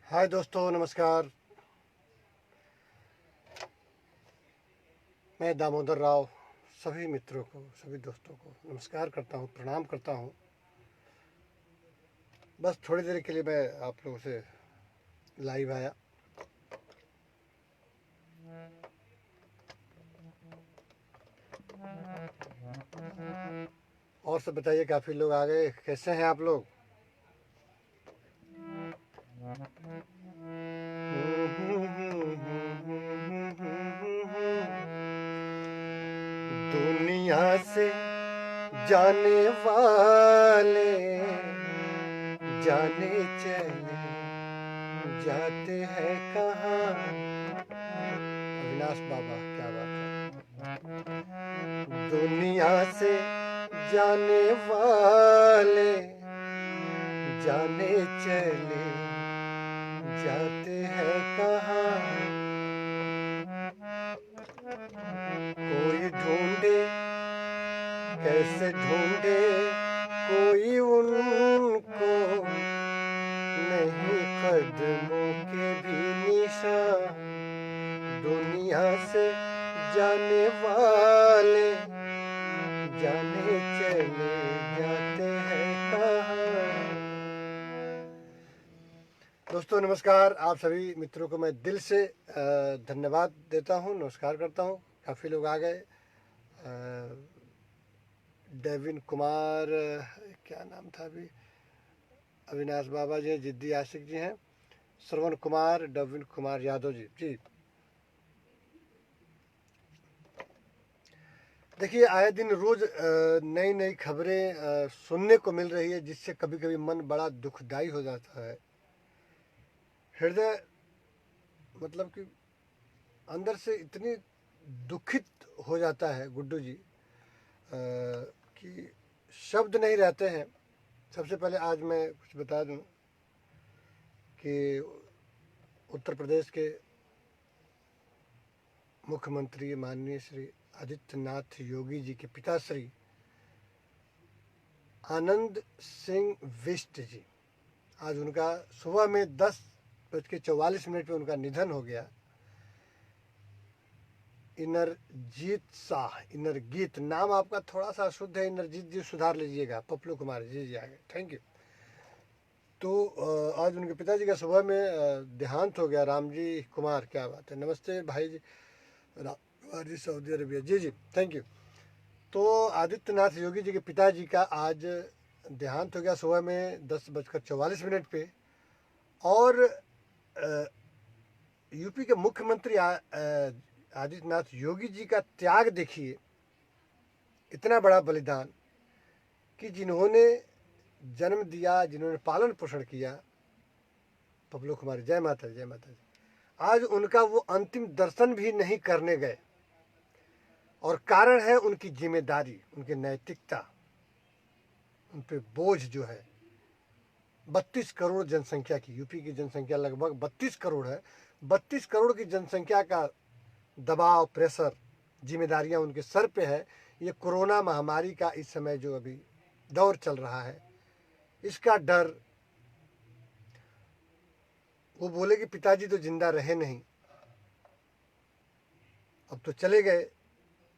हाय दोस्तों, नमस्कार। मैं दामोदर राव सभी मित्रों को, सभी दोस्तों को नमस्कार करता हूँ, प्रणाम करता हूँ। बस थोड़ी देर के लिए मैं आप लोगों से लाइव आया। और सब बताइए, काफ़ी लोग आ गए, कैसे हैं आप लोग? दुनिया से जाने वाले जाने चले जाते हैं कहाँ। अविनाश बाबा, क्या बात है। दुनिया से जाने वाले जाने चले जाते हैं कहाँ। कोई ढूंढे कैसे ढूंढे कोई उनको, नहीं कदमों के भी निशान। दुनिया से जाने वाले जाने चले जाते हैं कहाँ। दोस्तों नमस्कार, आप सभी मित्रों को मैं दिल से धन्यवाद देता हूँ, नमस्कार करता हूँ। काफ़ी लोग आ गए। डेविन कुमार, क्या नाम था अभी, अविनाश बाबा जी, जिद्दी आशिक जी हैं, श्रवण कुमार, डेविन कुमार यादव जी जी। देखिए, आए दिन रोज़ नई नई खबरें सुनने को मिल रही है, जिससे कभी कभी मन बड़ा दुखदाई हो जाता है। हृदय मतलब कि अंदर से इतनी दुखित हो जाता है गुड्डू जी, कि शब्द नहीं रहते हैं। सबसे पहले आज मैं कुछ बता दूं कि उत्तर प्रदेश के मुख्यमंत्री माननीय श्री आदित्यनाथ योगी जी के पिताश्री आनंद सिंह बिष्ट जी, आज उनका सुबह में 10:44 पे उनका निधन हो गया। इनरजीत शाह, इनरजीत नाम आपका थोड़ा सा अशुद्ध है, इनरजीत जी सुधार लीजिएगा। पपलू कुमार जी जी आ गए, थैंक यू। तो आज उनके पिताजी का सुबह में देहांत हो गया। राम जी कुमार, क्या बात है, नमस्ते भाई जी। राम कुमार जी, सऊदी अरबिया, जी जी, थैंक यू। तो आदित्यनाथ योगी जी के पिताजी का आज देहांत हो गया सुबह में 10:44 पे। और यूपी के मुख्यमंत्री आदित्यनाथ योगी जी का त्याग देखिए, इतना बड़ा बलिदान कि जिन्होंने जन्म दिया, जिन्होंने पालन पोषण किया। पपलू कुमारी, जय माता, जय माता जी। आज उनका वो अंतिम दर्शन भी नहीं करने गए, और कारण है उनकी जिम्मेदारी, उनकी नैतिकता, उन पे बोझ जो है। 32 करोड़ जनसंख्या की, यूपी की जनसंख्या लगभग 32 करोड़ है। 32 करोड़ की जनसंख्या का दबाव, प्रेशर, जिम्मेदारियां उनके सर पे है। ये कोरोना महामारी का इस समय जो अभी दौर चल रहा है, इसका डर। वो बोले कि पिताजी तो जिंदा रहे नहीं, अब तो चले गए,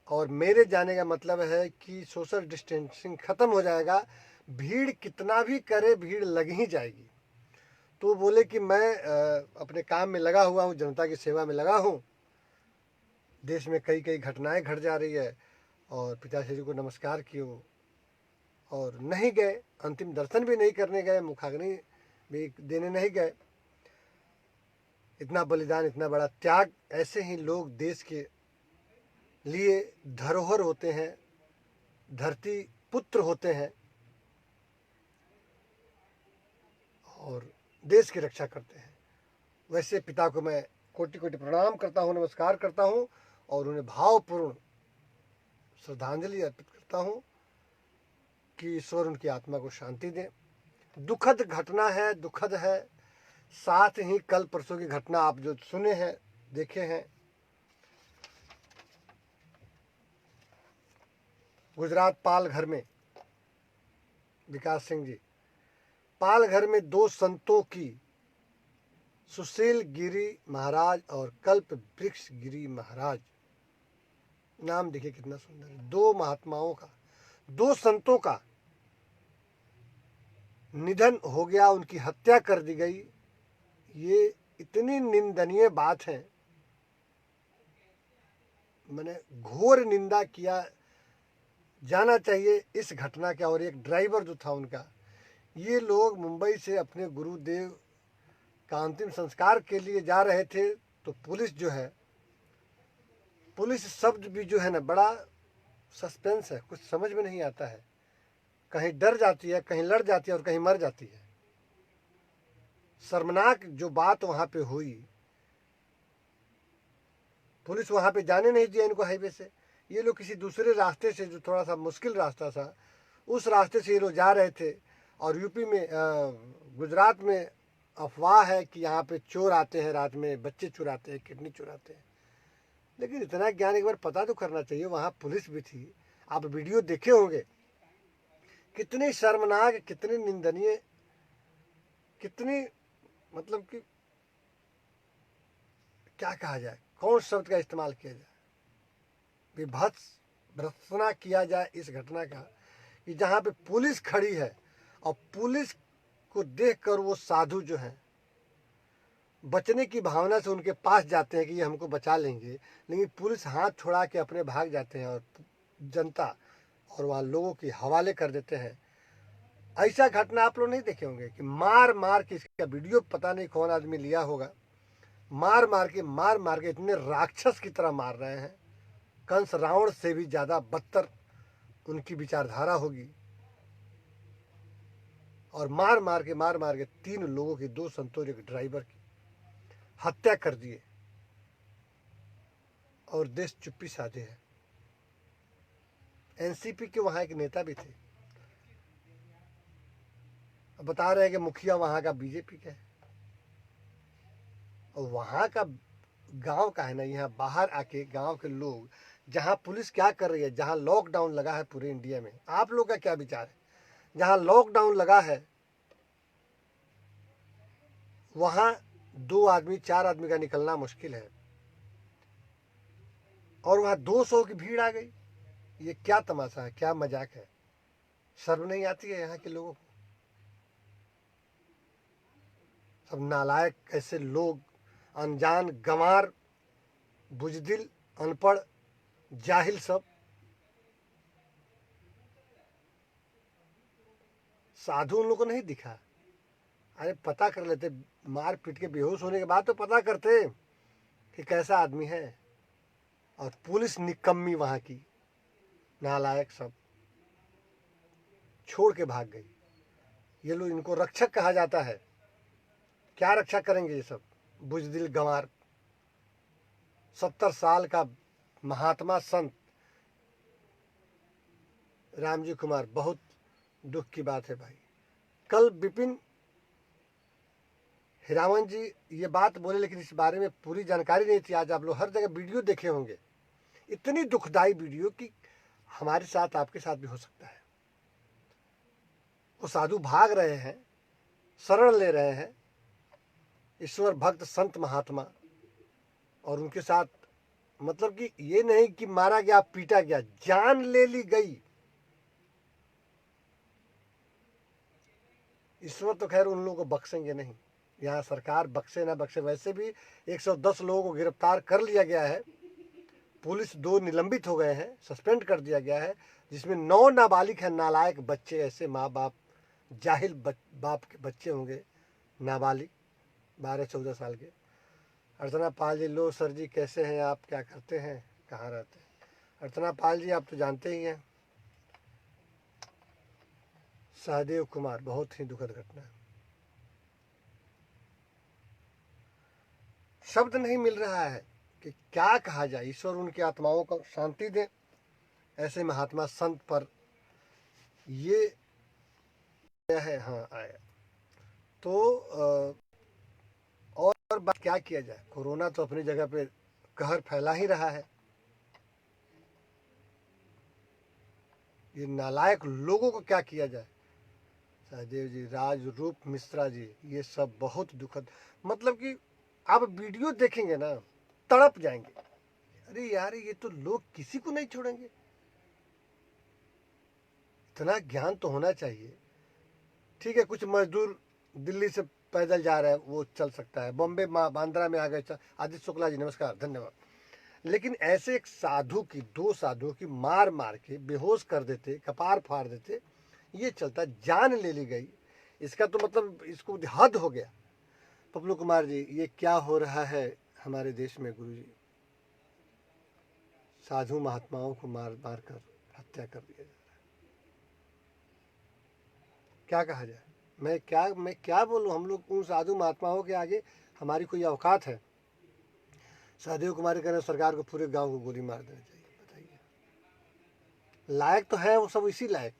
और मेरे जाने का मतलब है कि सोशल डिस्टेंसिंग खत्म हो जाएगा। भीड़ कितना भी करे, भीड़ लग ही जाएगी। तो बोले कि मैं अपने काम में लगा हुआ हूँ, जनता की सेवा में लगा हूँ। देश में कई कई घटनाएं घट जा रही है, और पिताश्री जी को नमस्कार किए और नहीं गए, अंतिम दर्शन भी नहीं करने गए, मुखाग्नि भी देने नहीं गए। इतना बलिदान, इतना बड़ा त्याग, ऐसे ही लोग देश के लिए धरोहर होते हैं, धरती पुत्र होते हैं, और देश की रक्षा करते हैं। वैसे पिता को मैं कोटि कोटि प्रणाम करता हूँ, नमस्कार करता हूँ, और उन्हें भावपूर्ण श्रद्धांजलि अर्पित करता हूँ कि ईश्वर उनकी आत्मा को शांति दे। दुखद घटना है, दुखद है। साथ ही कल परसों की घटना आप जो सुने हैं, देखे हैं, गुजरात पालघर में विकास सिंह जी, पालघर में 2 संतों की सुशील गिरी महाराज और कल्प वृक्ष गिरी महाराज। नाम देखिए कितना सुंदर है। दो महात्माओं का, दो संतों का निधन हो गया, उनकी हत्या कर दी गई। ये इतनी निंदनीय बात है, मैंने घोर निंदा किया जाना चाहिए इस घटना का। और एक ड्राइवर जो था उनका, ये लोग मुंबई से अपने गुरुदेव का अंतिम संस्कार के लिए जा रहे थे, तो पुलिस जो है, पुलिस शब्द भी जो है ना, बड़ा सस्पेंस है, कुछ समझ में नहीं आता है। कहीं डर जाती है, कहीं लड़ जाती है और कहीं मर जाती है। शर्मनाक जो बात वहां पे हुई, पुलिस वहां पे जाने नहीं दिया इनको हाईवे से। ये लोग किसी दूसरे रास्ते से, जो थोड़ा सा मुश्किल रास्ता था, उस रास्ते से ये लोग जा रहे थे। और यूपी में, गुजरात में अफवाह है कि यहाँ पे चोर आते हैं, रात में बच्चे चुराते हैं, किडनी चुराते हैं। लेकिन इतना ज्ञान एक बार पता तो करना चाहिए। वहाँ पुलिस भी थी, आप वीडियो देखे होंगे, कितनी शर्मनाक, कितनी निंदनीय, कितनी, मतलब कि क्या कहा जाए, कौन शब्द का इस्तेमाल किया जाए, विभत्स भर्त्सना किया जाए इस घटना का, कि जहाँ पे पुलिस खड़ी है और पुलिस को देखकर वो साधु जो हैं बचने की भावना से उनके पास जाते हैं कि ये हमको बचा लेंगे, लेकिन पुलिस हाथ छोड़ा के अपने भाग जाते हैं और जनता और वहाँ लोगों की हवाले कर देते हैं। ऐसा घटना आप लोग नहीं देखे होंगे कि मार मार के, इसका वीडियो पता नहीं कौन आदमी लिया होगा, मार मार के इतने राक्षस की तरह मार रहे हैं। कंस रावण से भी ज्यादा बदतर उनकी विचारधारा होगी। और मार मार के 3 लोगों की, 2 संतों, एक ड्राइवर की हत्या कर दिए और देश चुप्पी साधे है। एनसीपी के वहां एक नेता भी थे, बता रहे हैं कि मुखिया वहां का बीजेपी का है। और वहां का गांव का है ना, यहाँ बाहर आके गांव के लोग, जहां पुलिस क्या कर रही है, जहां लॉकडाउन लगा है पूरे इंडिया में, आप लोग का क्या विचार है? जहां लॉकडाउन लगा है वहां 2 आदमी 4 आदमी का निकलना मुश्किल है, और वहां 200 की भीड़ आ गई। ये क्या तमाशा है, क्या मजाक है? शर्म नहीं आती है यहाँ के लोगों को? सब नालायक ऐसे लोग, अनजान, गंवार, बुजदिल, अनपढ़, जाहिल सब। साधु उन लोगों को नहीं दिखा? अरे पता कर लेते, मार पीट के बेहोश होने के बाद तो पता करते कि कैसा आदमी है। और पुलिस निकम्मी वहां की, नालायक सब, छोड़ के भाग गई। ये लोग, इनको रक्षक कहा जाता है, क्या रक्षा करेंगे ये सब बुजदिल गंवार? 70 साल का महात्मा संत रामजी कुमार, बहुत दुख की बात है भाई। कल विपिन हिरावन जी ये बात बोले, लेकिन इस बारे में पूरी जानकारी नहीं थी। आज आप लोग हर जगह वीडियो देखे होंगे, इतनी दुखदाई वीडियो कि हमारे साथ, आपके साथ भी हो सकता है। वो साधु भाग रहे हैं, शरण ले रहे हैं, ईश्वर भक्त संत महात्मा, और उनके साथ, मतलब कि ये नहीं कि मारा गया, पीटा गया, जान ले ली गई। ईश्वर तो खैर उन लोगों को बख्शेंगे नहीं, यहाँ सरकार बख्शे ना बख्शे। वैसे भी 110 लोगों को गिरफ्तार कर लिया गया है, पुलिस 2 निलंबित हो गए हैं, सस्पेंड कर दिया गया है, जिसमें 9 नाबालिग हैं, नालायक बच्चे, ऐसे माँ बाप, जाहिल बाप के बच्चे होंगे, नाबालिग 12-14 साल के। अर्चना पाल जी, लो सर जी, कैसे हैं आप, क्या करते हैं, कहाँ रहते हैं? अर्चना पाल जी आप तो जानते ही हैं। सहदेव कुमार, बहुत ही दुखद घटना है। शब्द नहीं मिल रहा है कि क्या कहा जाए। ईश्वर उनकी आत्माओं को शांति दे। ऐसे महात्मा संत पर ये है। हाँ आया तो और बात क्या किया जाए? कोरोना तो अपनी जगह पे कहर फैला ही रहा है। ये नालायक लोगों को क्या किया जाए? सहदेव जी, राजरूप मिश्रा जी, ये सब बहुत दुखद, मतलब कि आप वीडियो देखेंगे ना, तड़प जाएंगे, अरे यार ये तो लोग किसी को नहीं छोड़ेंगे। इतना ज्ञान तो होना चाहिए। ठीक है, कुछ मजदूर दिल्ली से पैदल जा रहे हैं, वो चल सकता है, बॉम्बे बांद्रा में आ गए, आदित्य शुक्ला जी नमस्कार धन्यवाद। लेकिन ऐसे एक साधु की, दो साधुओं की मार मार के बेहोश कर देते, कपार फाड़ देते, ये चलता, जान ले ली गई, इसका तो मतलब इसको हद हो गया। पप्लू कुमार जी, ये क्या हो रहा है हमारे देश में गुरु जी? साधु महात्माओं को मार मार कर हत्या कर दिया जाए, क्या कहा जाए? मैं क्या बोलूं? हम लोग उन साधु महात्माओं के आगे हमारी कोई औकात है? सहदेव कुमारी कह रहे सरकार को पूरे गांव को गोली मार देनी चाहिए, बताइए। लायक तो है वो सब इसी लायक,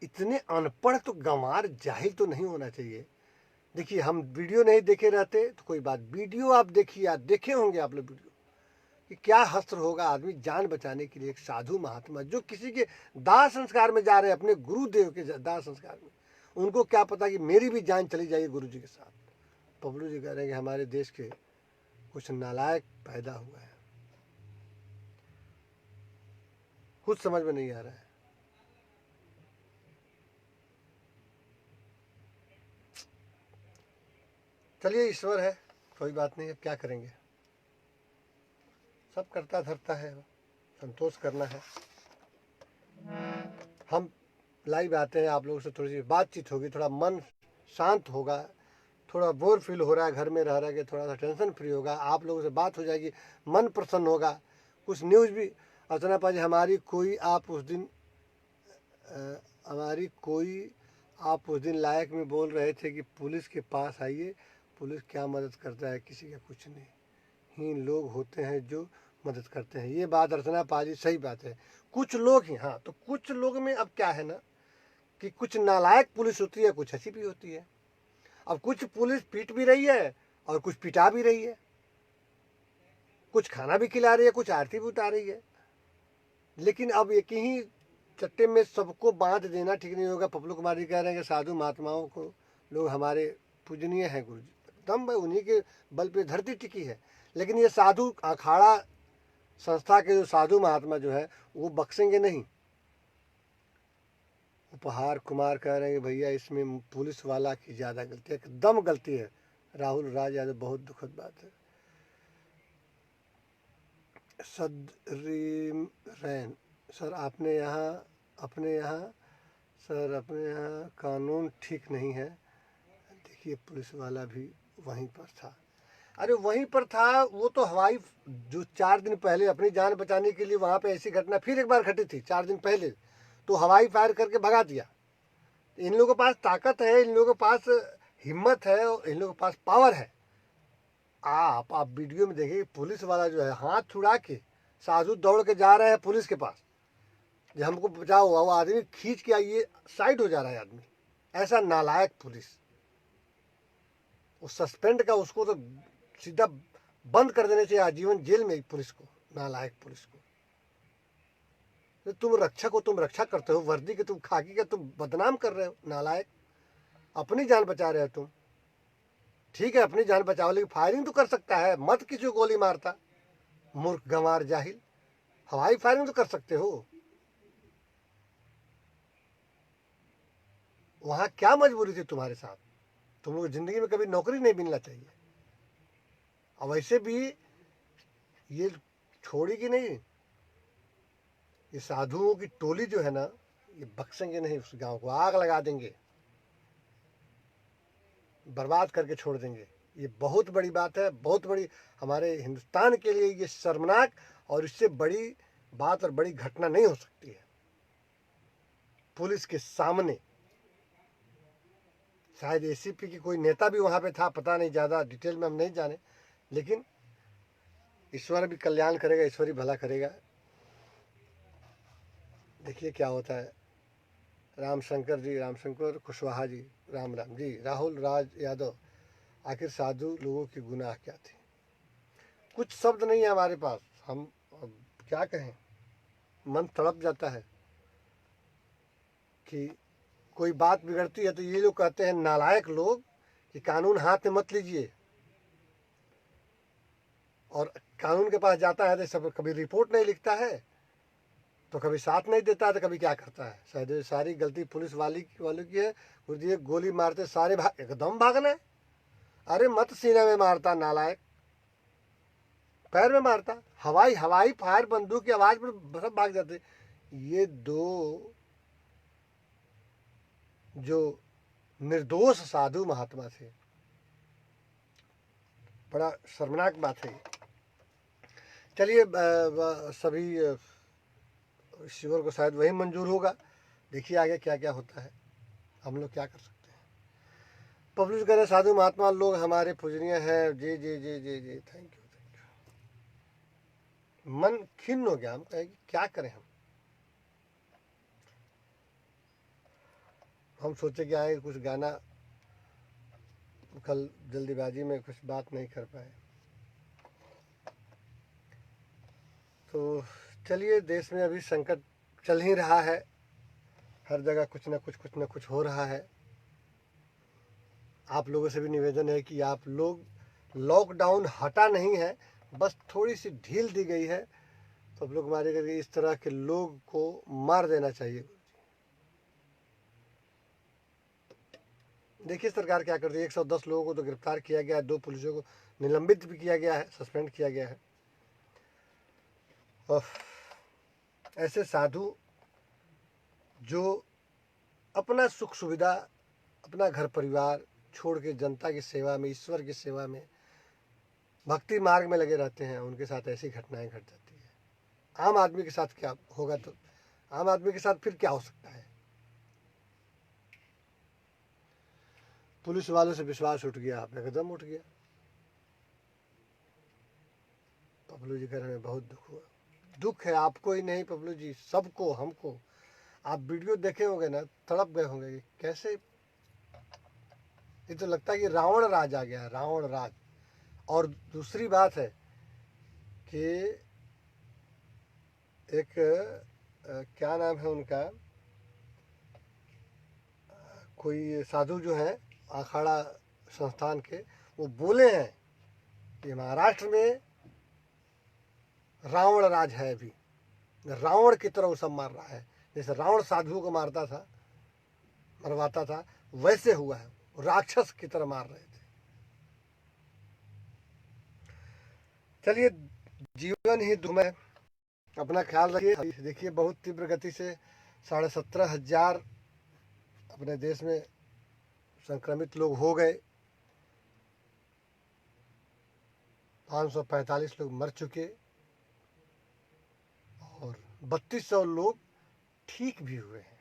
इतने अनपढ़ तो गंवार जाहिल तो नहीं होना चाहिए। देखिए, हम वीडियो नहीं देखे रहते तो कोई बात, वीडियो आप देखिए, आप देखे होंगे आप लोग वीडियो कि क्या हस्त्र होगा आदमी जान बचाने के लिए। एक साधु महात्मा जो किसी के दाह संस्कार में जा रहे हैं, अपने गुरुदेव के दाह संस्कार में, उनको क्या पता कि मेरी भी जान चली जाएगी गुरु जी के साथ। पब्लू जी कह रहे हैं कि हमारे देश के कुछ नालायक पैदा हुआ है, कुछ समझ में नहीं आ रहा है। चलिए, ईश्वर है, कोई बात नहीं है, क्या करेंगे, सब करता धरता है, संतोष करना है। हम लाइव आते हैं, आप लोगों से थोड़ी सी बातचीत होगी, थोड़ा मन शांत होगा, थोड़ा बोर फील हो रहा है घर में रह रहा के, थोड़ा सा टेंशन फ्री होगा, आप लोगों से बात हो जाएगी, मन प्रसन्न होगा। कुछ न्यूज़ भी, अर्चना पाजी हमारी कोई आप उस दिन हमारी कोई आप उस दिन लायक में बोल रहे थे कि पुलिस के पास आइए, पुलिस क्या मदद करता है, किसी का कुछ नहीं, ही लोग होते हैं जो मदद करते हैं। ये बात अर्चना पाजी सही बात है, कुछ लोग ही, हाँ तो कुछ लोग में अब क्या है ना कि कुछ नालायक पुलिस होती है, कुछ अच्छी भी होती है। अब कुछ पुलिस पीट भी रही है और कुछ पिटा भी रही है, कुछ खाना भी खिला रही है, कुछ आरती भी उतार रही है। लेकिन अब एक ही चट्टे में सबको बांध देना ठीक नहीं होगा। पप्लू कुमार जी कह रहे हैं कि साधु महात्माओं को लोग हमारे पूजनीय हैं गुरु जी, दम भाई उन्हीं के बल पे धरती टिकी है। लेकिन ये साधु अखाड़ा संस्था के जो साधु महात्मा जो है वो बख्शेंगे नहीं। उपहार कुमार कह रहे हैं कि भैया इसमें पुलिस वाला की ज़्यादा गलती है, एकदम गलती है। राहुल राज यादव, बहुत दुखद बात है। सदरीम रैन सर, अपने यहाँ कानून ठीक नहीं है। देखिए, पुलिस वाला भी वहीं पर था। अरे वहीं पर था, वो तो हवाई, जो 4 दिन पहले अपनी जान बचाने के लिए वहाँ पे ऐसी घटना फिर एक बार घटी थी 4 दिन पहले, तो हवाई फायर करके भगा दिया। इन लोगों के पास ताकत है, इन लोगों के पास हिम्मत है, और इन लोगों के पास पावर है। आप वीडियो में देखिए, पुलिस वाला जो है हाथ छुड़ा के साधु दौड़ के जा रहे हैं पुलिस के पास, जब हमको बचाओ, वो आदमी खींच के आइए, साइड हो जा रहा है आदमी। ऐसा नालायक पुलिस, वो सस्पेंड का, उसको तो सीधा बंद कर देने चाहिए आजीवन जेल में पुलिस को, नालायक पुलिस को। तो तुम रक्षक हो, तुम रक्षा करते हो, वर्दी के तुम खाकी के तुम बदनाम कर रहे हो, नालायक। अपनी जान बचा रहे हो तुम, ठीक है अपनी जान बचाओ, लेकिन फायरिंग तो कर सकता है, मत किसी को गोली मारता, मूर्ख गंवार जाहिल। हवाई फायरिंग तो कर सकते हो। वहां क्या मजबूरी थी तुम्हारे साथ? तुम लोग जिंदगी में कभी नौकरी नहीं मिलना चाहिए। और वैसे भी ये छोड़ेगी नहीं, ये साधुओं की टोली जो है ना, ये बख्शेंगे नहीं, उस गांव को आग लगा देंगे, बर्बाद करके छोड़ देंगे। ये बहुत बड़ी बात है, बहुत बड़ी, हमारे हिंदुस्तान के लिए ये शर्मनाक, और इससे बड़ी बात और बड़ी घटना नहीं हो सकती है। पुलिस के सामने, शायद एसीपी की कोई नेता भी वहां पे था, पता नहीं, ज़्यादा डिटेल में हम नहीं जाने, लेकिन ईश्वर भी कल्याण करेगा, ईश्वर ही भला करेगा। देखिए क्या होता है। रामशंकर जी, रामशंकर कुशवाहा जी, राम राम जी। राहुल राज यादव, आखिर साधु लोगों की गुनाह क्या थी? कुछ शब्द नहीं है हमारे पास, हम अब क्या कहें, मन तड़प जाता है कि कोई बात बिगड़ती है तो ये लोग कहते हैं नालायक लोग कि कानून हाथ में मत लीजिए, और कानून के पास जाता है तो सब कभी रिपोर्ट नहीं लिखता है, तो कभी साथ नहीं देता है, तो कभी क्या करता है। शायद ये सारी गलती पुलिस वालों की है। कुछ ये गोली मारते सारे एकदम भागना है। अरे मत सीने में मारता नालायक, पैर में मारता। हवाई हवाई फायर बंदूक की आवाज पर सब भाग जाते। ये दो जो निर्दोष साधु महात्मा थे, बड़ा शर्मनाक बात है। चलिए सभी ईश्वर को शायद वही मंजूर होगा। देखिए आगे क्या क्या होता है, हम लोग क्या कर सकते हैं। पब्लिश करें साधु महात्मा लोग हमारे पूजनीय हैं। जी जी जी जी जी, थैंक यू थैंक यू। मन खिन्न हो गया, हम कहें कि क्या करें। हम सोचे कि आए कुछ गाना, कल जल्दीबाजी में कुछ बात नहीं कर पाए। तो चलिए, देश में अभी संकट चल ही रहा है, हर जगह कुछ न कुछ हो रहा है। आप लोगों से भी निवेदन है कि आप लोग, लॉकडाउन हटा नहीं है, बस थोड़ी सी ढील दी गई है, तो आप लोग हमारे करके इस तरह के लोग को मार देना चाहिए। देखिए सरकार क्या कर रही है। 110 लोगों को तो गिरफ्तार किया गया है, 2 पुलिसों को निलंबित भी किया गया है, सस्पेंड किया गया है। और ऐसे साधु जो अपना सुख सुविधा, अपना घर परिवार छोड़ के जनता की सेवा में, ईश्वर की सेवा में, भक्ति मार्ग में लगे रहते हैं, उनके साथ ऐसी घटनाएं घट जाती है। आम आदमी के साथ क्या होगा, तो आम आदमी के साथ फिर क्या हो सकता है। पुलिस वालों से विश्वास उठ गया, एकदम उठ गया। पबलू जी कह रहे हैं बहुत दुख हुआ। दुख है आपको ही नहीं पबलू जी, सबको, हमको। आप वीडियो देखे होंगे ना, तड़प गए होंगे कि कैसे। ये तो लगता है कि रावण राज आ गया, रावण राज। और दूसरी बात है कि एक क्या नाम है उनका, कोई साधु जो हैं अखाड़ा संस्थान के, वो बोले हैं कि महाराष्ट्र में रावण राज है अभी, रावण की तरह वो सब मार रहा है। जैसे रावण साधुओं को मारता था, मरवाता था, वैसे हुआ है, राक्षस की तरह मार रहे थे। चलिए, जीवन ही दुर्मय है, अपना ख्याल रखिए। देखिए बहुत तीव्र गति से 17,500 अपने देश में संक्रमित लोग हो गए, 545 लोग मर चुके और 3200 लोग ठीक भी हुए हैं।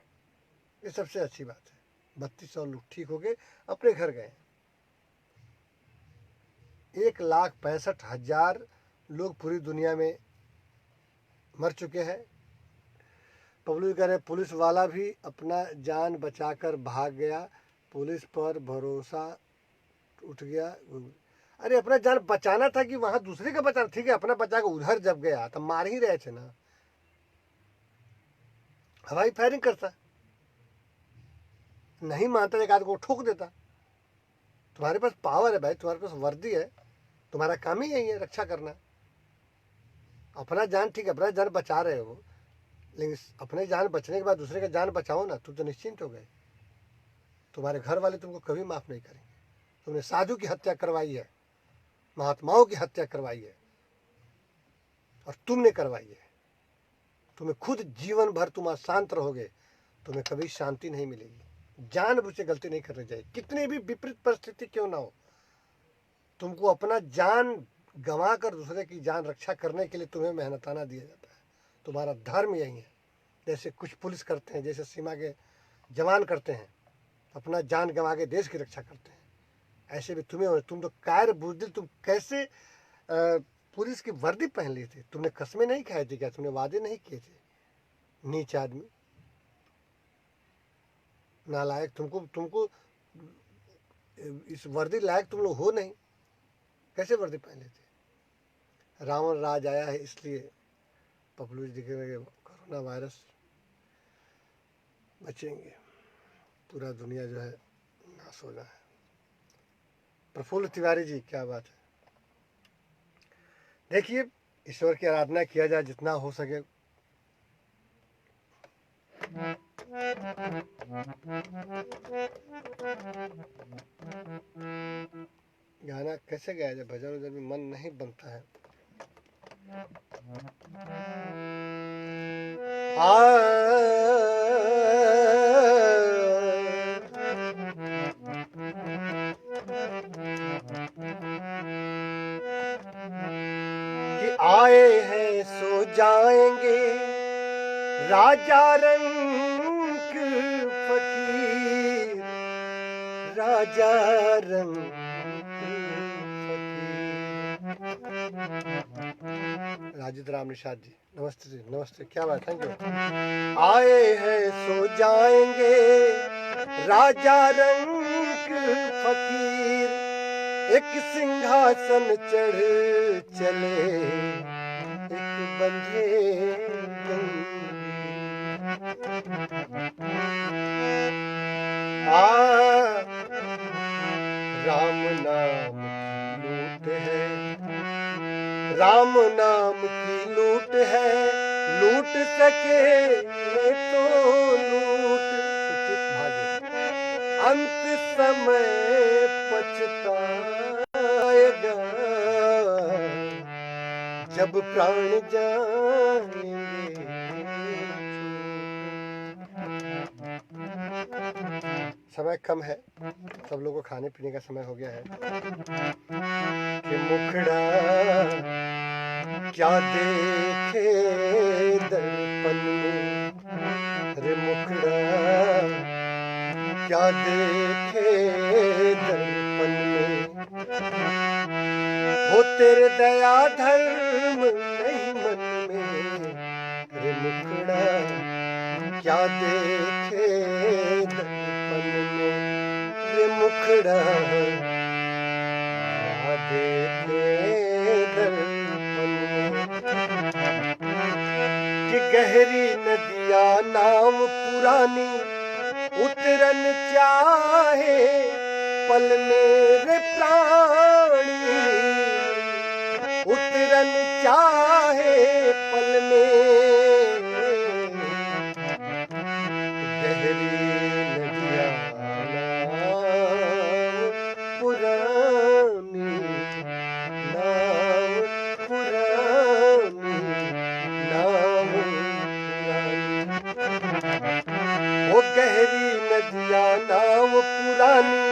ये सबसे अच्छी बात है, 3200 लोग ठीक हो गए, अपने घर गए। 1,65,000 लोग पूरी दुनिया में मर चुके हैं। पब्लिक कह रहे पुलिस वाला भी अपना जान बचाकर भाग गया, पुलिस पर भरोसा उठ गया। अरे अपना जान बचाना था कि वहां दूसरे का बचाना, ठीक है अपना बचा के उधर जब गया तो मार ही रहे थे ना, हवाई फायरिंग करता, नहीं मानता एक आदमी को ठोक देता। तुम्हारे पास पावर है भाई, तुम्हारे पास वर्दी है, तुम्हारा काम ही यही है रक्षा करना। अपना जान ठीक है, अपना जान बचा रहे हो, लेकिन अपने जान बचने के बाद दूसरे का जान बचाओ ना, तुम तो निश्चिंत हो गए। तुम्हारे घर वाले तुमको कभी माफ नहीं करेंगे। तुमने साधु की हत्या करवाई है, महात्माओं की हत्या करवाई है, और तुमने करवाई है। तुम्हें खुद जीवन भर तुम अशांत रहोगे, तुम्हें कभी शांति नहीं मिलेगी। जानबूझ के गलती नहीं करनी चाहिए, कितनी भी विपरीत परिस्थिति क्यों ना हो। तुमको अपना जान गंवा कर दूसरे की जान रक्षा करने के लिए तुम्हें मेहनताना दिया जाता है, तुम्हारा धर्म यही है। जैसे कुछ पुलिस करते हैं, जैसे सीमा के जवान करते हैं, अपना जान गंवा के देश की रक्षा करते हैं, ऐसे भी तुम्हें हो। तुम तो कायर बुजदिल, तुम कैसे पुलिस की वर्दी पहन ली थी, तुमने कस्में नहीं खाई थी क्या, तुमने वादे नहीं किए थे। नीच आदमी, नालायक, तुमको तुमको इस वर्दी लायक तुम लोग हो नहीं, कैसे वर्दी पहन लेते। रावण राज आया है, इसलिए पपलू जी दिख रहे, कोरोना वायरस बचेंगे, पूरा दुनिया जो है नाश होना है। प्रफुल्ल तिवारी जी, क्या बात है। देखिए, ईश्वर की आराधना किया जाए जितना हो सके। गाना कैसे गाया जाए, भजन उजन में मन नहीं बनता है। कि आए हैं सो जाएंगे राजा रंग फकीर, राजा रंग फकीर। राजिद राम निषाद जी, नमस्ते जी, नमस्ते, क्या बात, थैंक यू। आए हैं सो जाएंगे राजा रंग फकीर, एक सिंहासन चढ़ चले एक बंधे राम नाम की लूट है, राम नाम की लूट है, लूट सके तो लूट भागे, अंत समय पछताएगा जब प्राण जाएंगे। समय कम है, सब लोगों को खाने पीने का समय हो गया है। कि मुखड़ा क्या देखे दर्पण में, रे मुखड़ा क्या देखे दर्पण में, हो तेरे दया धर्म नहीं मन में, रे मुखड़ा क्या देखे दर्पण में, रे मुखड़ा क्या देखे दर्पण में। कि गहरी नदिया नाव पुरानी उतरन चाहे पल मेरे प्राणी, उतरन चाहे पल में, गहरी नदिया नाव पुरानी, नाव पुरानी, नाव पुरानी। वो गहरी नदिया नाव पुरानी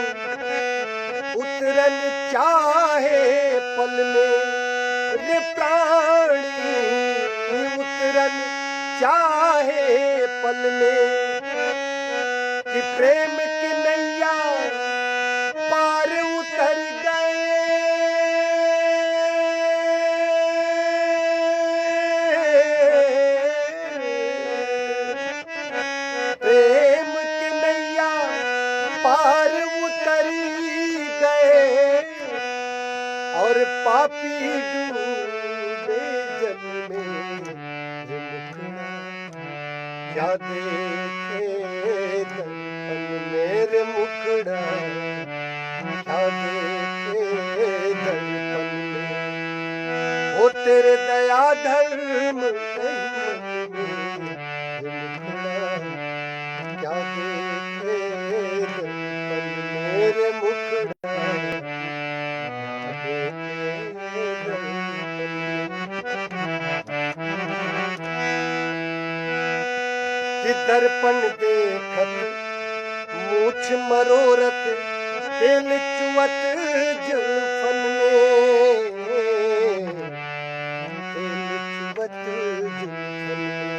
उतरन चाहे पल में, रे प्राणी उतरन चाहे पल में। कि प्रेम की नैया पार उतर गए, प्रेम की नैया पार उतर गए, और पापी डूबे जल में, रे मुखड़ा क्या देखे दर्पण मेरे मुखड़ा क्या देखे दर्पण में, हो तेरे दया धर्म नहीं मन में, रे मुखड़ा क्या देखे दर्पण मेरे मुखड़ा क्या देखे दर्पण में। कि दर्पण देखत मूछ मरोरत, तेल चुवत जुल्फन में, तेल चुवत जुल्फन में।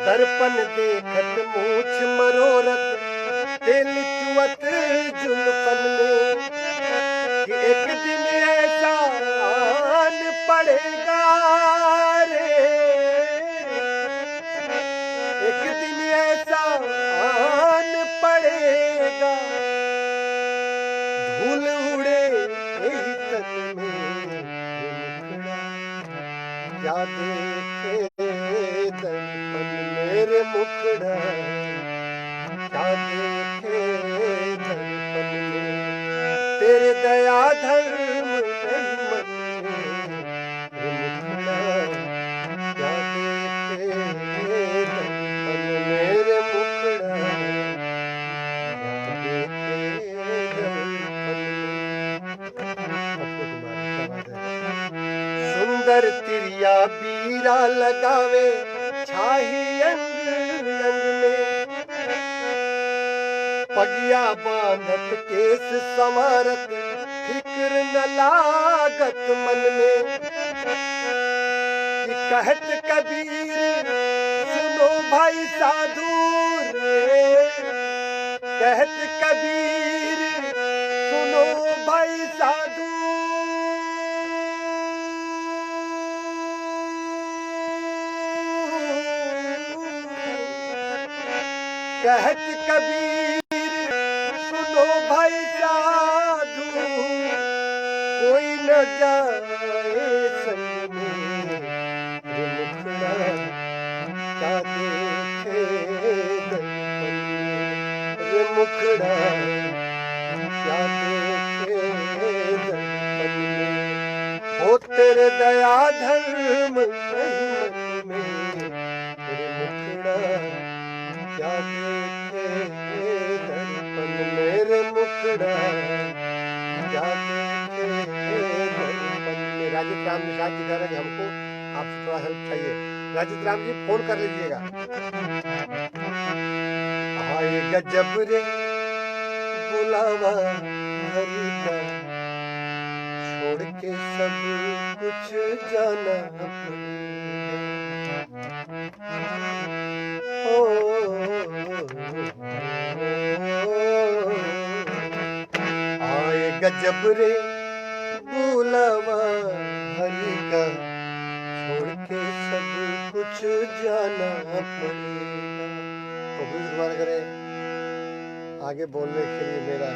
दर्पण देखत मूछ मरोरत, तेल चुवत जुल्फन में। कि एक दिन ऐसा आन पड़ेगा रे, एक दिन ऐसा आन पड़ेगा, धूल उड़े यही तन में, मुखड़ा क्या देखे दर्पण मेरे मुखड़ा क्या देखे दर्पण में, तेरे दया धर्म नहीं मन में, नजर तिरिया बीरा लगावे छाही अंग अंग में, पगिया बांधत केस संवारत फिक्र न लागत मन में। कि कहत कबीर सुनो भाई साधु रे, कहत कबीर सुनो भाई साधु, कहत कबीर सुनो भाई साधु, कोई न जाए संग में, रे मुखड़ा क्या देखे दर्पण में, रे मुखड़ा क्या देखे दर्पण में। हो तेरे दया धर्म नहीं मन में, रे मुखड़ा क्या देखे दर्पण में, रे मुखड़ा क्या देखे दर्पण में। राजीव राम निषाद जी कह रहे हैं हमको आपसे थोड़ा हेल्प चाहिए। राजीव राम जी फोन कर लीजिएगा। आएगा जब रे बुलावा हरि का, छोड़ के सब कुछ जाना आएगा जब रे बुलावा हरि का, छोड़ के सब कुछ जाना पड़ेगा। तो भी दुबारा करें आगे बोलने के लिए मेरा।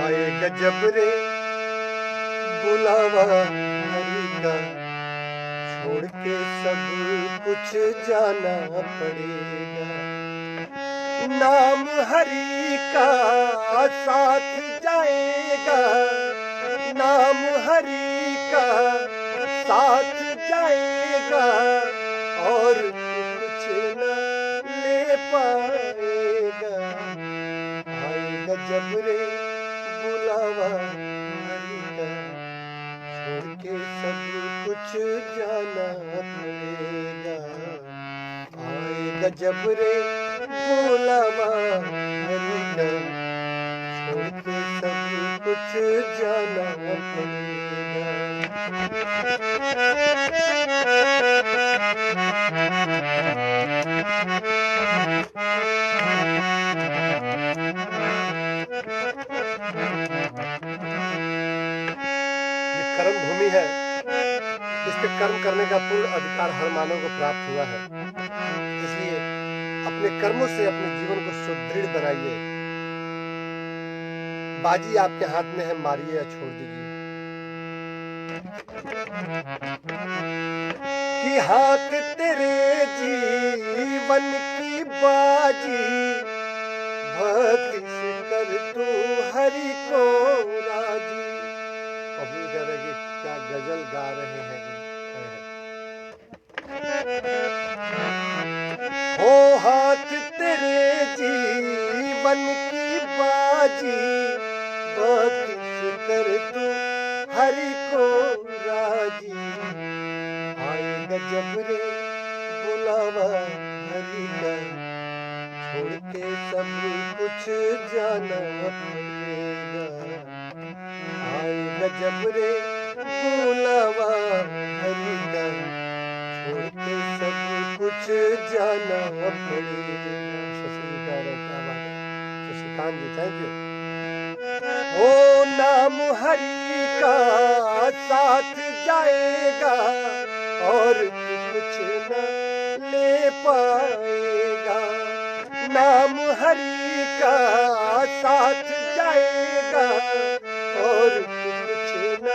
आएगा जब रे बुलावा हरि का, छोड़ के सब कुछ जाना पड़ेगा। नाम हरि का साथ जाएगा, नाम हरि का साथ जाएगा, और कुछ न ले पाएगा। आएगा जब रे बुलावा हरि का, छोड़ के सब कुछ जाना पड़ेगा। आएगा जब रे बुलावा हरि का, छोड़ के सब कुछ जाना पड़ेगा। ये कर्म भूमि है, इस पे कर्म करने का पूर्ण अधिकार हर मानव को प्राप्त हुआ है। इसलिए अपने कर्मों से अपने जीवन को सुदृढ़ बनाइए। बाजी आपके हाथ में है, मारिए या छोड़ दीजिए। कि हाथ तेरे जीवन की बाजी, भक्ति से कर तू हरि को राजी। अभी कह रहे कि क्या गजल गा रहे हैं। हो हाथ तेरे जीवन की बाजी, भक्ति से कर तू हरि को राजी। आएगा जब रे बुलावा हरि का, छोड़ के सब कुछ जाना पड़ेगा। आएगा जब रे बुलावा हरि का, छोड़ के सब कुछ जाना पड़ेगा। शशिकांत जी, क्या बात है शशिकांत जी, थैंक यू। ओ नाम हरि का साथ जाएगा, और कुछ न ले पाएगा। नाम हरि का साथ जाएगा, और कुछ न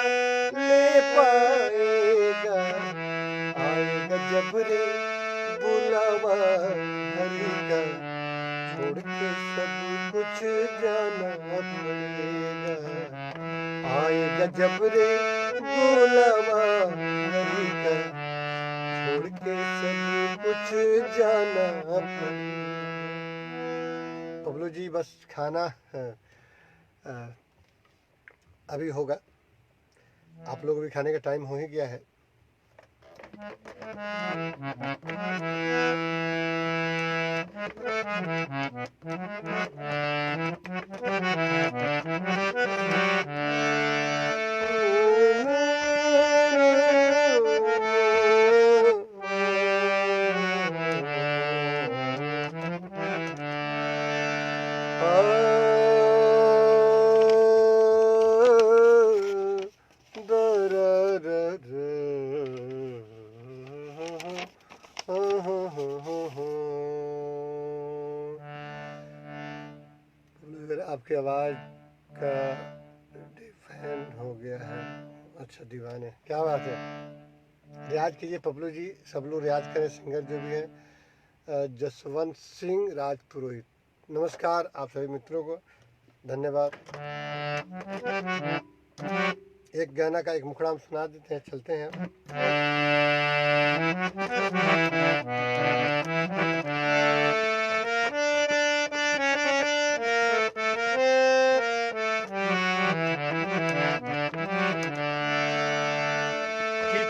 ले पाएगा। आएगा जब रे बुलावा हरि का, छोड़ के सब कुछ जाना पड़ेगा। आएगा जब रे बुलावा हरि का, छोड़ के सब कुछ जाना पड़ेगा। बबलू जी बस खाना अभी होगा। आप लोग भी खाने का टाइम हो ही गया है। आपकी आवाज़ का फैन हो गया है। अच्छा दीवाने, क्या बात है। रियाज कीजिए पपलू जी, सब लोग रियाज करें, सिंगर जो भी हैं। जसवंत सिंह राजपुरोहित, नमस्कार आप सभी मित्रों को, धन्यवाद। एक गाना का एक मुखड़ा हम सुना देते हैं, चलते हैं।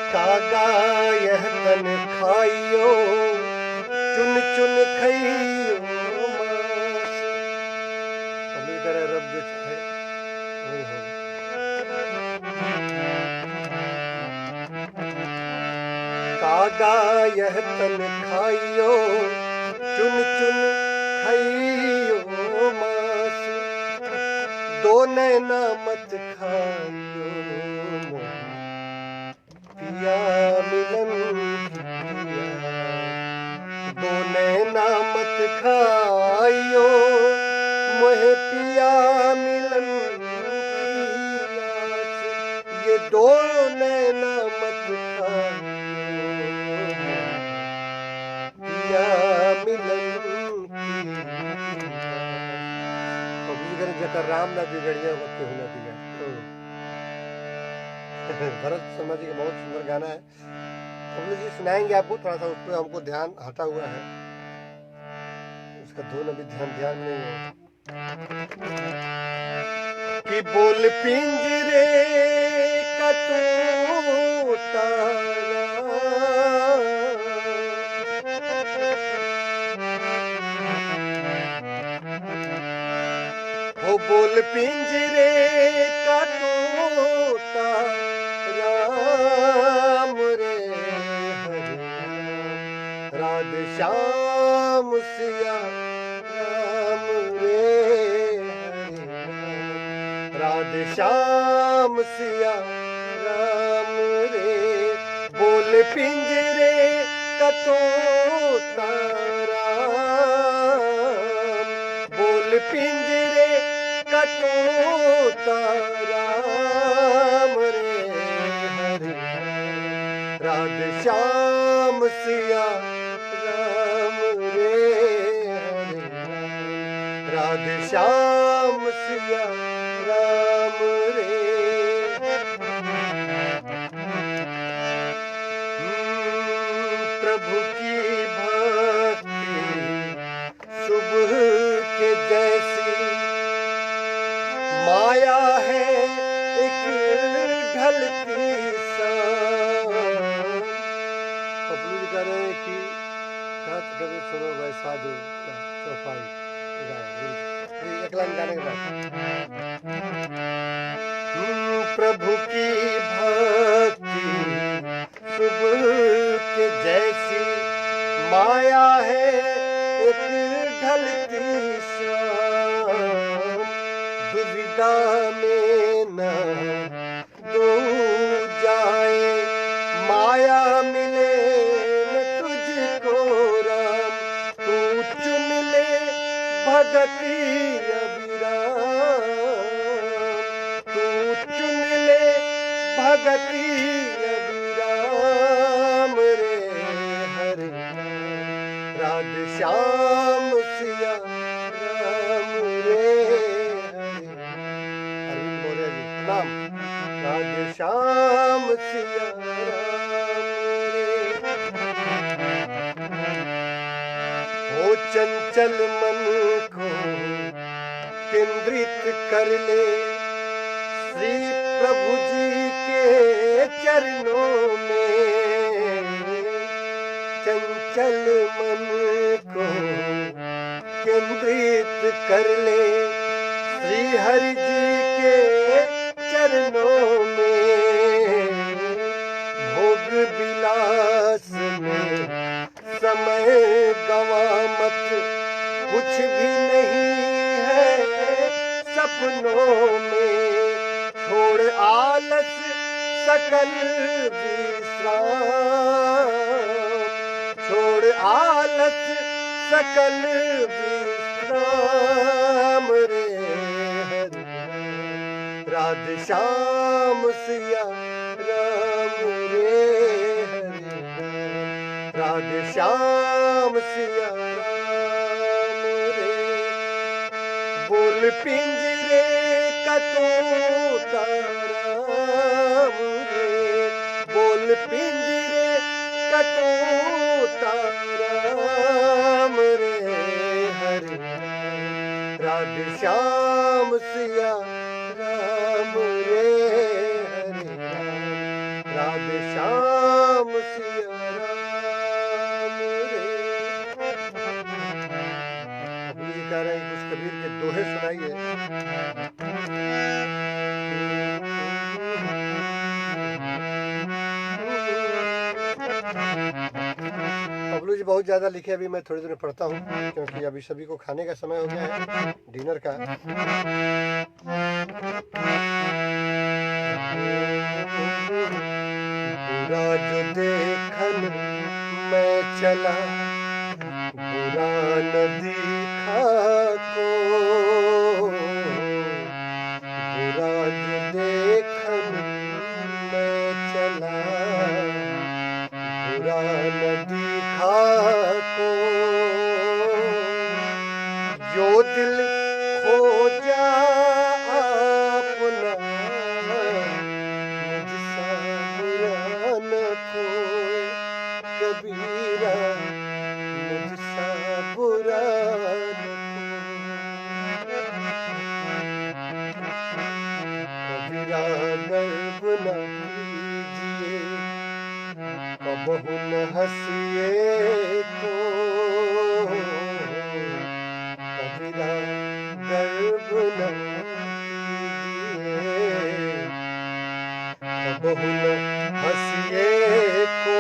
कागा यह तन खाइयो, चुन चुन खाइयो मांस। अब ये करे रब जो चाहे वही होगा। कागा यह तन खाइयो, चुन चुन खाइयो मांस। दो नैना मत खाइयो पिया मिलन पिया। दो नैना मत खाइयो मोहे पिया मिलन पिया। ये दो नैना मत खाइयो पिया मिलन पिया। जकर राम ना बिगड़िया वो क्यों ना बिगड़। भरत शर्मा जी का बहुत सुंदर गाना है, पपलू जी सुनाएंगे आपको। थोड़ा सा उस पर हमको ध्यान हटा हुआ है, उसका धुन अभी ध्यान नहीं है। कि बोल पिंजरे का तोता वो बोल पिंजरे का तोता राम रे हरे राम। राधे श्याम सिया राम रे हरे राम। राधे श्याम सिया राम रे। बोल पिंजरे का तोता राम। बोल पिंजरे का तोता राम रे हरे राम। राधे श्याम सिया राम रे हरे राम। राधे श्याम सिया राम रे। प्रभु की भक्ति सुबह के जैसी माया है एक ढलती शाम। पपलू जी कह रहे हैं कि कभी सुनो वैसा जो चौपाई एक लाइन गाने के बाद। प्रभु की भक्ति सुबह के जैसी माया है एक ढलती शाम। दुविधा में न दो जाए माया मिले न तुझको राम। तू चुन ले भगति अभिराम। तू चुन ले भगति अभिराम रे हरे राम। राधे श्याम सिया राम रे हरे राम। राधे श्याम सिया राम रे। हो चंचल मन को केंद्रित कर ले श्री प्रभु जी के चरणों में चंचल मन को केंद्रित कर ले। श्री हरि जी के चरणों में भोग विलास में समय गवा मत, कुछ भी नहीं है सपनों में। छोड़ आलस सकल विश्राम, छोड़ आलस सकल विश्राम रे हरि राम। राधे श्याम सिया राम रे हरि राम। राधे श्याम सिया राम रे। बोल पिंजरे का तोता राम रे, बोल पिंजरे का तोता राम रे हरि राम। राधे श्याम सिया राम रे हरि राम। राधे श्याम सिया राम रे। कबीर जी कह रहे हैं कुछ कबीर के दोहे सुनाइए। बबलू जी बहुत ज्यादा लिखे, अभी मैं थोड़ी देर में पढ़ता हूँ क्योंकि अभी सभी को खाने का समय हो गया है, डिनर का। बुरा जो देखन मैं चला, बुरा न दिखा को। बुरा जो देखन मैं चला, बुरा न दिखा को। जो दिल खो जा अपना, मुझसा बुरा न कोई। कबीरा मुझसा बुरा न कोई। कबीरा गर्व न कीजिए, कबहु न हंसिए को। कबीरा गर्व न कीजिए, कबहु न हंसिए को।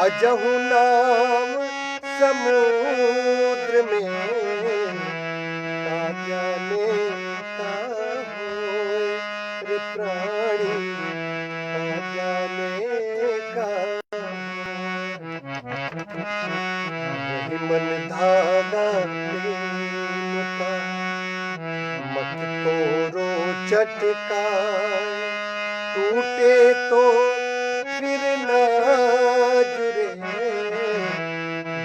अजहु नाम समुद्र में, का जाने का होए रे प्राणी, का जाने का। वही मन धागा प्रेम का, मत तोड़ो चटकाए। टूटे तो फिर न जुड़े,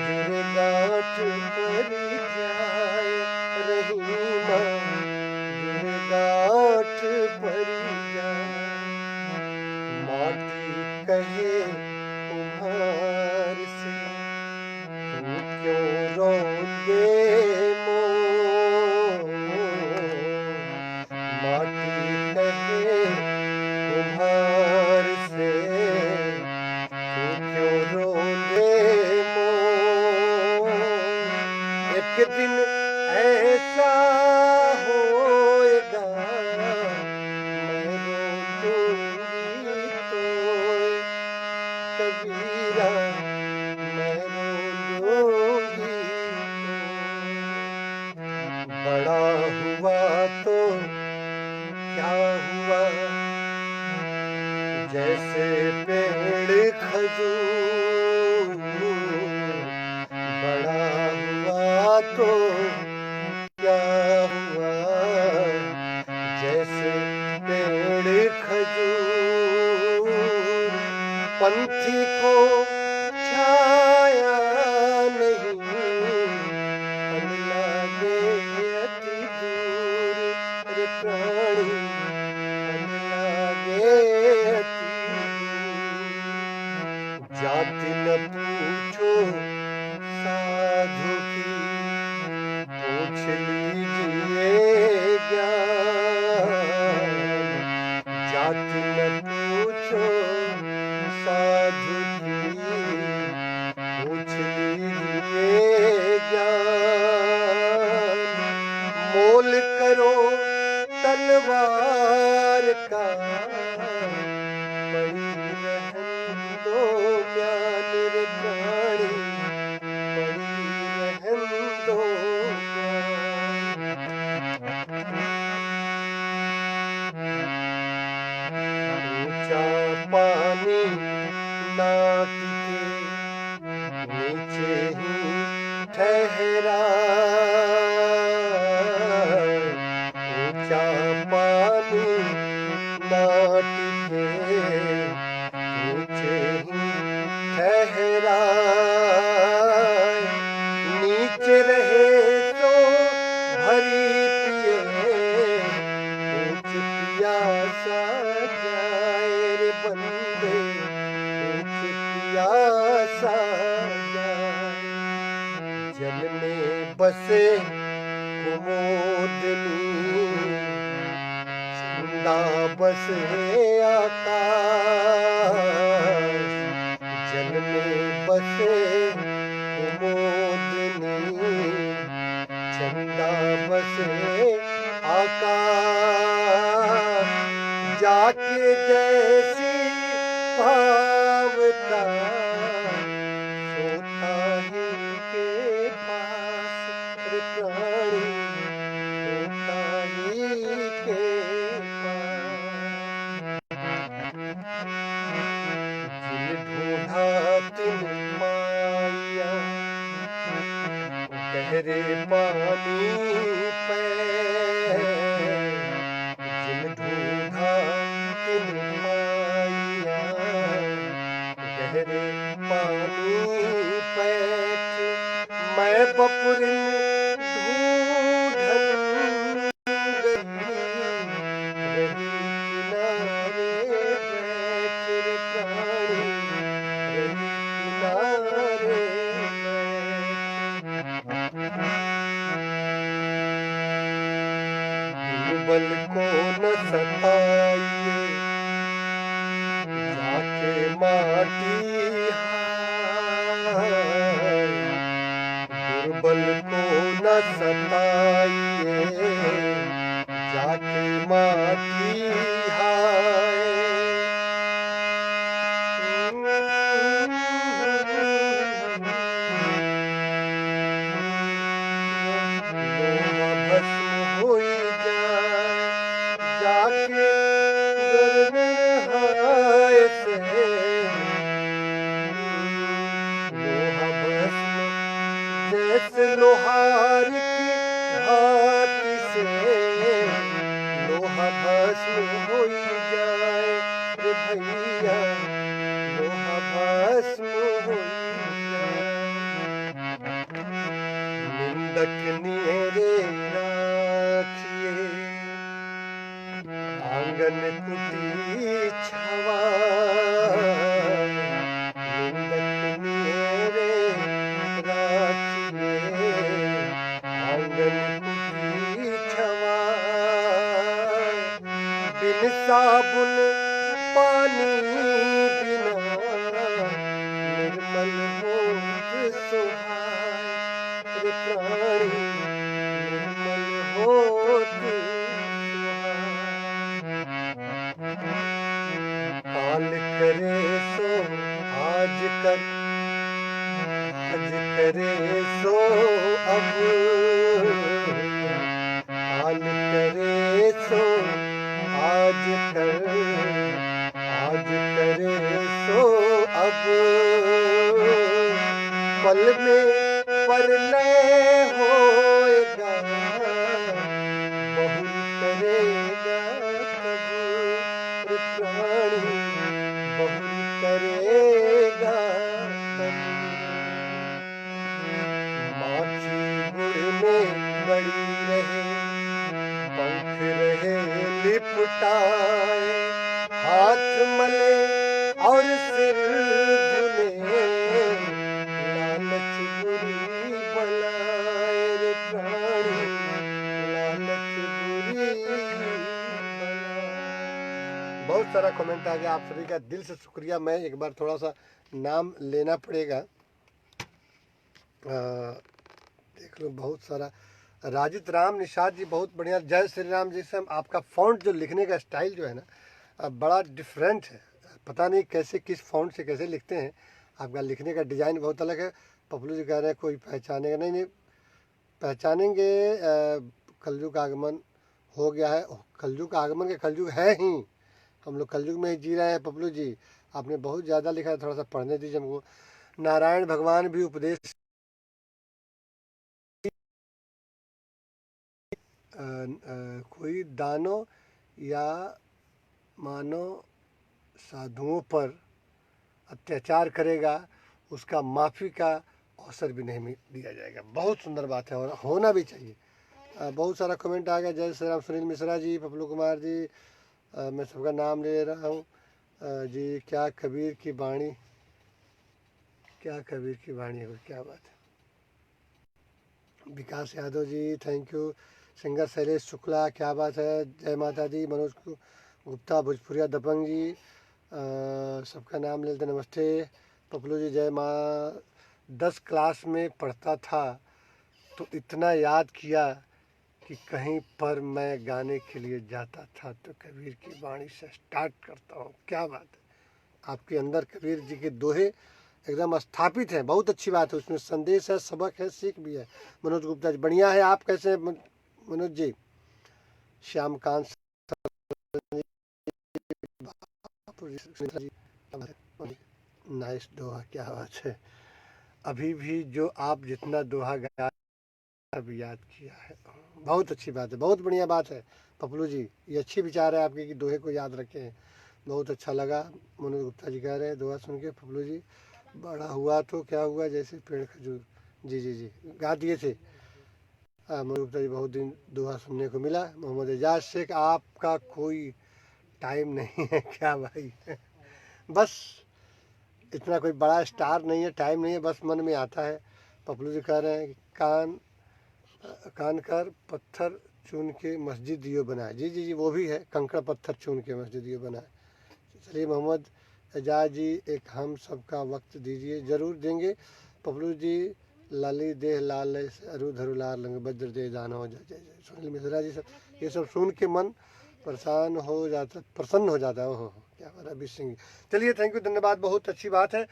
जुड़े गांठ पर जाए रहीमा, जुड़े गांठ पर जाए। माटी कहे कुम्हार से, तू क्यों रोंदे मोह। माटी कहे कुम्हार से, तू क्यों रोंदे मोह। एक दिन ऐसा होएगा, मैं रोंदूंगी तो। कबीरा मैं रोंदूंगी तो। बड़ा हुआ तो क्या हुआ, जैसे पेड़ खजूर। बड़ा हुआ तो क्या हुआ, जैसे पेड़ खजूर। पंथी को छाया नहीं, हम लागे अति दूर रे प्राणी, हम लागे अति दूर। जाति न पूछो साधु की, पूछ लीजिए ठहरा ऊंचा पानी ना टिके नीचे ही ठहरा नीचे रहे तो भरी पिए ऊंच प्यासा जाए रे बंदे ऊंच प्यासा जल में बसे कुमोदनी चंदा बसे आकाश जल में बसे कुमोदनी चंदा बसे आकाश जाके जैसी भावता सोता ही के पास रे प्राणी सोता ही के पास जिन ढूंढा तिन पाया गहरे पानी पे जिन ढूंढा तिन पाया गहरे पानी पैठ मैं बपुरिन ढूंढन गई रही किनारे बैठ रे प्राणी रही किनारे दुर्बल को न सताइए जाके माटी दुर्बल को न सताइए जाके माटी हाय लोहा भस्म होई जाए जाके गर्म से लोहा भस्म जैसे लोहार की भांति से लोहा भस्म हो जाए रे भैया लोहा भस्म हो जाए निंदक नियरे राखिए आंगन कुटी छवा निंदक नियरे राखिए आंगन कुटी छवा बिन साबुन पानी बिना निर्मल होत सुहाए रे प्राणी निर्मल होत काल करे सो आज कर आज करे सो अब काल करे सो आज कर आज करे सो अब पल में परलय होएगा बहु करेगा कब रे प्राणी बहु करेगा कब माखी गुड़ में बड़ी रहे पंख रहे लिपटाए हाथ मले और सिर धुले लालच बुरी बलाए रे प्राणी लालच बुरी बलाए। बहुत सारा कमेंट आ गया, आप सभी का दिल से शुक्रिया। मैं एक बार थोड़ा सा नाम लेना पड़ेगा, देख लो बहुत सारा। राजित राम निषाद जी बहुत बढ़िया। जय श्री राम जी। से आपका फ़ॉन्ट जो लिखने का स्टाइल जो है ना बड़ा डिफरेंट है, पता नहीं कैसे किस फ़ॉन्ट से कैसे लिखते हैं। आपका लिखने का डिज़ाइन बहुत अलग है। पपलू जी कह रहे हैं कोई पहचानेगा नहीं, नहीं पहचानेंगे। कलयुग का आगमन हो गया है। कलयुग का आगमन के कलयुग है ही, हम लोग कलयुग में ही जी रहे हैं। पपलू जी आपने बहुत ज़्यादा लिखा है, थोड़ा सा पढ़ने दीजिए हमको। नारायण भगवान भी उपदेश कोई दानों या मानो साधुओं पर अत्याचार करेगा उसका माफ़ी का अवसर भी नहीं दिया जाएगा। बहुत सुंदर बात है और होना भी चाहिए। बहुत सारा कमेंट आ गया। जय श्री राम, सुनील मिश्रा जी, पपलू कुमार जी, मैं सबका नाम ले रहा हूँ जी। क्या कबीर की वाणी, क्या कबीर की वाणी है, क्या बात है। Vikas Yadav ji, thank you. Singer Shailesh Shukla, क्या बात है। जय माता दी। मनोज गुप्ता, भोजपुरिया दबंग जी, सबका नाम ले लेते। नमस्ते पपलू जी, जय माँ। 10 क्लास में पढ़ता था तो इतना याद किया कि कहीं पर मैं गाने के लिए जाता था तो कबीर की वाणी से स्टार्ट करता हूँ। क्या बात है, आपके अंदर कबीर जी के दोहे एकदम स्थापित हैं। बहुत अच्छी बात है, उसमें संदेश है, सबक है, सीख भी है। मनोज गुप्ता जी, बढ़िया है। आप कैसे हैं मनोज जी? श्यामकांत जी, नाइस दोहा, क्या बात है। अभी भी जो आप जितना दोहा गाया अभी याद किया है। बहुत अच्छी बात है, बहुत बढ़िया बात है पपलू जी। ये अच्छी विचार है आपके कि दोहे को याद रखे हैं। बहुत अच्छा लगा। मनोज गुप्ता जी कह रहे हैं दोहा सुन के, पपलू जी बड़ा हुआ तो क्या हुआ जैसे पेड़ खजूर। जी जी जी, गा दिए थे। मनोज गुप्ता जी, बहुत दिन दोहा सुनने को मिला। मोहम्मद एजाज शेख, आपका कोई टाइम नहीं है क्या भाई? बस इतना कोई बड़ा स्टार नहीं है, टाइम नहीं है, बस मन में आता है। पपलू जी कह रहे हैं कि कान कर पत्थर चुन के मस्जिद यो बनाए। जी जी जी, वो भी है, कंकड़ पत्थर चुन के मस्जिद यो बनाए। चलिए मोहम्मद एजाज जी, एक हम सबका वक्त दीजिए। ज़रूर देंगे पपलू जी। लाली देह लाल अरु धरु लाल रंग वज्र दे दानो जय जय जय। सुनील मिश्रा जी, सब ये सब सुन के मन प्रसन्न हो जाता है। ओहो क्या रवि सिंह। चलिए थैंक यू, धन्यवाद, बहुत अच्छी बात है।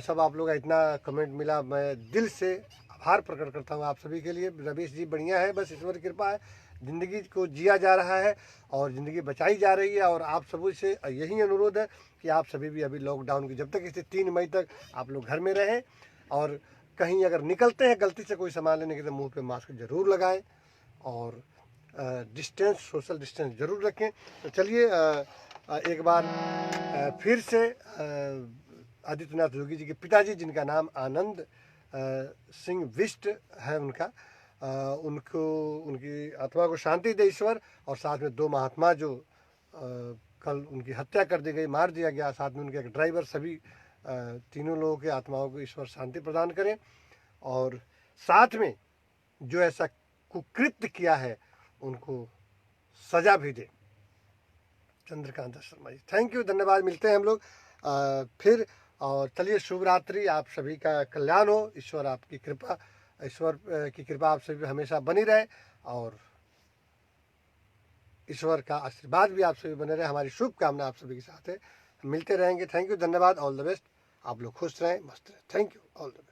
सब आप लोग का इतना कमेंट मिला, मैं दिल से आभार प्रकट करता हूँ आप सभी के लिए। रमेश जी बढ़िया है, बस ईश्वर की कृपा है, ज़िंदगी को जिया जा रहा है और ज़िंदगी बचाई जा रही है। और आप सभी से यही अनुरोध है कि आप सभी भी अभी लॉकडाउन की जब तक इसे 3 मई तक आप लोग घर में रहें, और कहीं अगर निकलते हैं गलती से कोई सामान लेने के तो मुंह पे मास्क ज़रूर लगाएं और डिस्टेंस, सोशल डिस्टेंस ज़रूर रखें। तो चलिए एक बार फिर से आदित्यनाथ योगी जी के पिताजी, जिनका नाम आनंद सिंह बिष्ट है उनका, उनको, उनकी आत्मा को शांति दे ईश्वर। और साथ में 2 महात्मा जो कल उनकी हत्या कर दी गई, मार दिया गया, साथ में उनके एक ड्राइवर, सभी तीनों लोगों की आत्माओं को ईश्वर शांति प्रदान करें। और साथ में जो ऐसा कुकृत्य किया है उनको सजा भी दे। चंद्रकांत शर्मा जी, थैंक यू, धन्यवाद। मिलते हैं हम लोग फिर। और चलिए, शुभ रात्रि, आप सभी का कल्याण हो। ईश्वर आपकी कृपा, ईश्वर की कृपा आप सभी हमेशा बनी रहे और ईश्वर का आशीर्वाद भी आप सभी बने रहे। हमारी शुभकामना आप सभी के साथ है। मिलते रहेंगे। थैंक यू, धन्यवाद, ऑल द बेस्ट। आप लोग खुश रहें, मस्त रहें। Thank you, all the best.